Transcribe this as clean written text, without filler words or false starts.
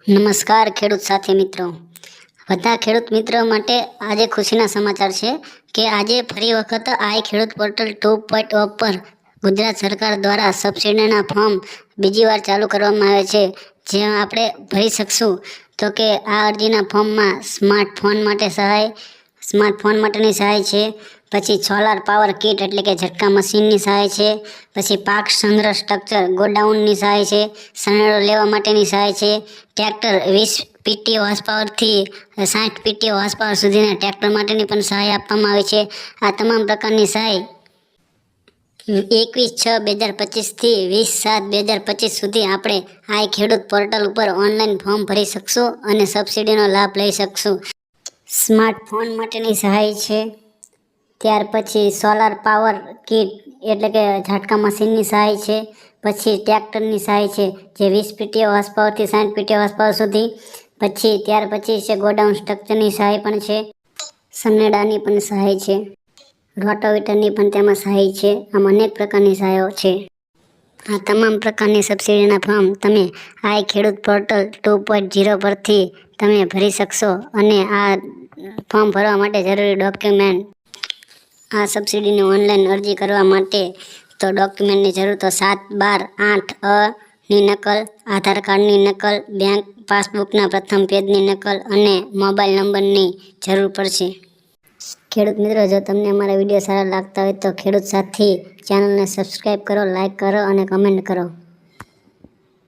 નમસ્કાર ખેડૂત સાથી મિત્રો, બધા ખેડૂત મિત્રો માટે આજે ખુશીના સમાચાર છે કે આજે ફરી વખત આઈ ખેડૂત પોર્ટલ 2.0 પર ગુજરાત સરકાર દ્વારા સબસિડીના ફોર્મ બીજી વાર ચાલુ કરવામાં આવે છે, જેમાં આપણે ભરી શકશું. તો કે આ અરજીના ફોર્મમાં સ્માર્ટફોન માટેની સહાય છે, પછી સોલાર પાવર કિટ એટલે કે ઝટકા મશીનની સહાય છે, પછી પાક સંગ્રહ સ્ટ્રક્ચર ગોડાઉનની સહાય છે, સનેડો લેવા માટેની સહાય છે, ટ્રેક્ટર 20 પીટીઓ હોર્સ પાવરથી 60 પીટીઓ હોર્સ પાવર સુધીના ટ્રેક્ટર માટેની પણ સહાય આપવામાં આવે છે. આ તમામ પ્રકારની સહાય 21/6/2025 થી 20/7/2025 સુધી આપણે આઈ ખેડૂત પોર્ટલ ઉપર ઓનલાઈન ફોર્મ ભરી શકશું અને સબસિડીનો લાભ લઈ શકશું. સ્માર્ટફોન માટેની સહાય છે, ત્યાર પછી સોલાર પાવર કિટ એટલે કે ઝાટકા મશીનની સહાય છે, પછી ટ્રેક્ટરની સહાય છે જે 20 પીટીઓ હોર્સ પાવરથી 60 પીટીઓ હોર્સ પાવર સુધી, પછી ત્યાર પછી છે ગોડાઉન સ્ટ્રક્ચરની સહાય પણ છે, સનેડાની પણ સહાય છે, રોટાવેટરની પણ તેમાં સહાય છે. આમ અનેક પ્રકારની સહાયો છે. આ તમામ પ્રકારની સબસિડીના ફોર્મ તમે આઈ ખેડૂત પોર્ટલ 2.0 પરથી તમે ભરી શકશો અને આ ફોર્મ ભરવા માટે જરૂરી ડોક્યુમેન્ટ, આ સબસિડીની ઓનલાઈન અરજી કરવા માટે તો ડોક્યુમેન્ટની જરૂર તો 7/12/8 ની નકલ, આધાર કાર્ડની નકલ, બેંક પાસબુકના પ્રથમ પેજની નકલ અને મોબાઈલ નંબરની જરૂર પડશે. ખેડૂત મિત્રો, જો તમને અમારા વિડીયો સારા લાગતા હોય તો ખેડૂત સાથી ચેનલને સબસ્ક્રાઈબ કરો, લાઈક કરો અને કમેન્ટ કરો.